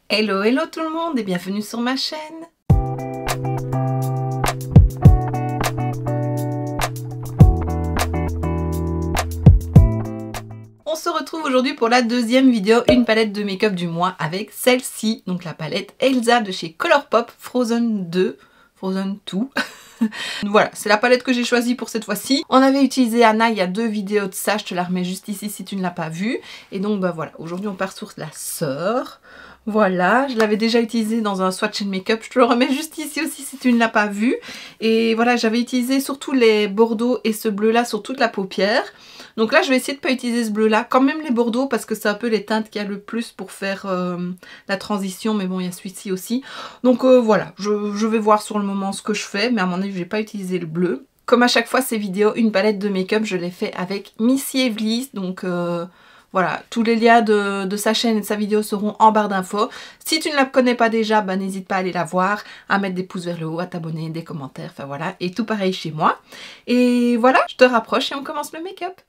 Hello, hello tout le monde et bienvenue sur ma chaîne. On se retrouve aujourd'hui pour la deuxième vidéo, une palette de make-up du mois avec celle-ci, donc la palette Elsa de chez Colourpop Frozen 2, Frozen 2. Voilà, c'est la palette que j'ai choisie pour cette fois-ci. On avait utilisé Anna il y a 2 vidéos de ça, je te la remets juste ici si tu ne l'as pas vue. Et donc bah voilà, aujourd'hui on part sur la sœur. Voilà, je l'avais déjà utilisé dans un swatch and make-up, je te le remets juste ici aussi si tu ne l'as pas vu. Et voilà, j'avais utilisé surtout les bordeaux et ce bleu là sur toute la paupière. Donc là je vais essayer de ne pas utiliser ce bleu là, quand même les bordeaux parce que c'est un peu les teintes qu'il y a le plus pour faire la transition, mais bon il y a celui-ci aussi. Donc voilà, je vais voir sur le moment ce que je fais, mais à mon avis je vais pas utiliser le bleu. Comme à chaque fois ces vidéos, une palette de make-up je l'ai fait avec Missy Evely's, donc voilà, tous les liens de sa chaîne et de sa vidéo seront en barre d'infos. Si tu ne la connais pas déjà, bah, n'hésite pas à aller la voir, à mettre des pouces vers le haut, à t'abonner, des commentaires, enfin voilà. Et tout pareil chez moi. Et voilà, je te rapproche et on commence le make-up.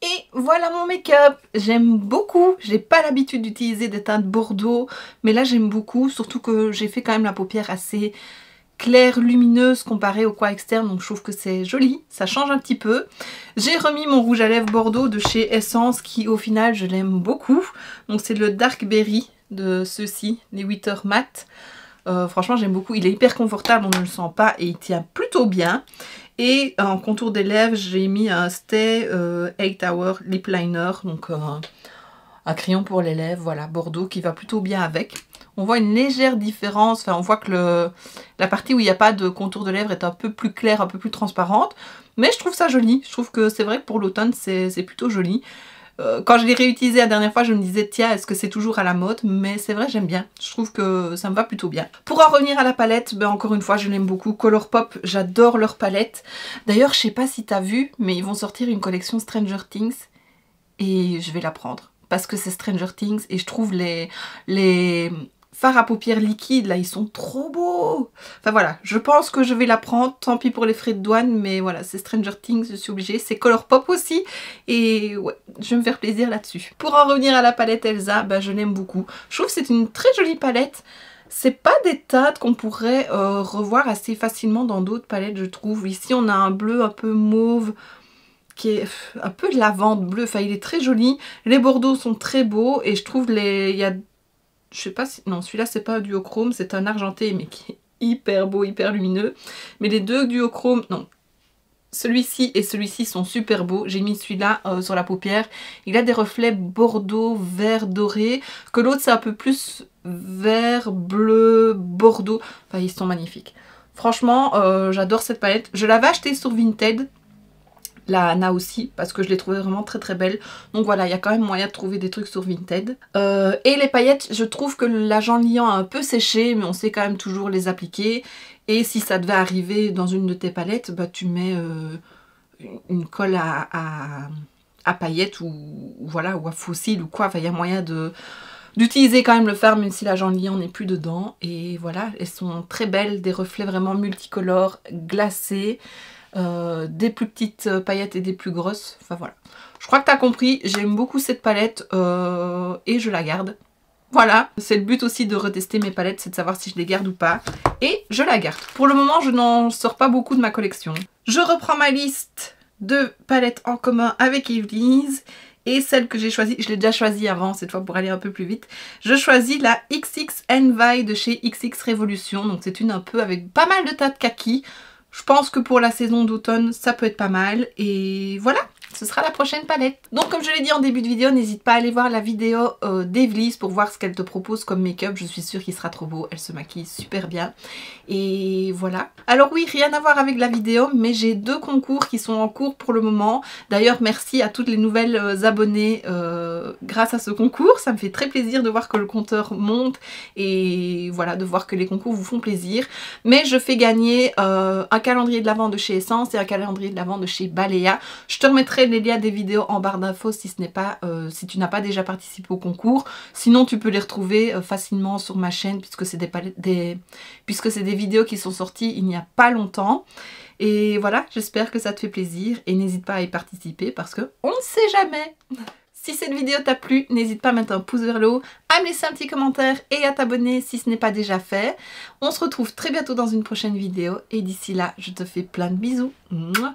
Et voilà mon make-up, j'aime beaucoup, j'ai pas l'habitude d'utiliser des teintes bordeaux, mais là j'aime beaucoup, surtout que j'ai fait quand même la paupière assez claire, lumineuse comparée au coin externe, donc je trouve que c'est joli, ça change un petit peu. J'ai remis mon rouge à lèvres bordeaux de chez Essence qui au final je l'aime beaucoup, donc c'est le Dark Berry de ceux-ci, les 8 heures mat. Franchement j'aime beaucoup, il est hyper confortable, on ne le sent pas et il tient plutôt bien. Et en contour des lèvres, j'ai mis un Stay 8 Hour Lip Liner, donc un crayon pour les lèvres, voilà, bordeaux qui va plutôt bien avec. On voit une légère différence, enfin on voit que la partie où il n'y a pas de contour de lèvres est un peu plus claire, un peu plus transparente. Mais je trouve ça joli, je trouve que c'est vrai que pour l'automne c'est plutôt joli. Quand je l'ai réutilisé la dernière fois, je me disais tiens, est-ce que c'est toujours à la mode? Mais c'est vrai, j'aime bien. Je trouve que ça me va plutôt bien. Pour en revenir à la palette, ben encore une fois, je l'aime beaucoup. Colourpop, j'adore leur palette. D'ailleurs, je sais pas si t'as vu, mais ils vont sortir une collection Stranger Things et je vais la prendre parce que c'est Stranger Things et je trouve les fards à paupières liquides là, ils sont trop beaux. Enfin voilà, je pense que je vais la prendre, tant pis pour les frais de douane, mais voilà, c'est Stranger Things, je suis obligée. C'est Colourpop aussi et ouais, je vais me faire plaisir là-dessus. Pour en revenir à la palette Elsa, bah, je l'aime beaucoup. Je trouve que c'est une très jolie palette. C'est pas des teintes qu'on pourrait revoir assez facilement dans d'autres palettes, je trouve. Ici on a un bleu un peu mauve, qui est un peu de lavande bleue. Enfin, il est très joli. Les bordeaux sont très beaux et je trouve il y a, je sais pas si, non, celui-là c'est pas un duochrome, c'est un argenté mais qui est hyper beau, hyper lumineux. Mais les deux duochromes, non. Celui-ci et celui-ci sont super beaux. J'ai mis celui-là sur la paupière. Il a des reflets bordeaux, vert doré. Que l'autre c'est un peu plus vert, bleu, bordeaux. Enfin, ils sont magnifiques. Franchement, j'adore cette palette. Je l'avais achetée sur Vinted. La Anna aussi, parce que je l'ai trouvée vraiment très très belle. Donc voilà, il y a quand même moyen de trouver des trucs sur Vinted. Et les paillettes, je trouve que l'agent liant a un peu séché, mais on sait quand même toujours les appliquer. Et si ça devait arriver dans une de tes palettes, bah tu mets une colle à paillettes ou voilà, ou à fossile ou quoi. Enfin, il y a moyen d'utiliser quand même le fard, même si l'agent liant n'est plus dedans. Et voilà, elles sont très belles, des reflets vraiment multicolores, glacés. Des plus petites paillettes et des plus grosses. Enfin voilà. Je crois que tu as compris. J'aime beaucoup cette palette et je la garde. Voilà. C'est le but aussi de retester mes palettes, c'est de savoir si je les garde ou pas. Et je la garde. Pour le moment, je n'en sors pas beaucoup de ma collection. Je reprends ma liste de palettes en commun avec Evelise. Et celle que j'ai choisie, je l'ai déjà choisie avant, cette fois pour aller un peu plus vite. Je choisis la XX Envy de chez XX Revolution. Donc c'est une un peu avec pas mal de tas de kaki. Je pense que pour la saison d'automne, ça peut être pas mal. Et voilà, ce sera la prochaine palette. Donc comme je l'ai dit en début de vidéo, n'hésite pas à aller voir la vidéo d'Evelise pour voir ce qu'elle te propose comme make-up. Je suis sûre qu'il sera trop beau. Elle se maquille super bien. Et voilà. Alors oui, rien à voir avec la vidéo, mais j'ai 2 concours qui sont en cours pour le moment. D'ailleurs, merci à toutes les nouvelles abonnées grâce à ce concours. Ça me fait très plaisir de voir que le compteur monte et voilà, de voir que les concours vous font plaisir. Mais je fais gagner un calendrier de l'Avent de chez Essence et un calendrier de l'Avent de chez Balea. Je te remettrai les liens des vidéos en barre d'infos si ce n'est pas, si tu n'as pas déjà participé au concours. Sinon, tu peux les retrouver facilement sur ma chaîne puisque c'est des vidéos qui sont sorties il n'y a pas longtemps. Et voilà, j'espère que ça te fait plaisir et n'hésite pas à y participer parce que on ne sait jamais. Si cette vidéo t'a plu, n'hésite pas à mettre un pouce vers le haut, à me laisser un petit commentaire et à t'abonner si ce n'est pas déjà fait. On se retrouve très bientôt dans une prochaine vidéo et d'ici là, je te fais plein de bisous. Mouah.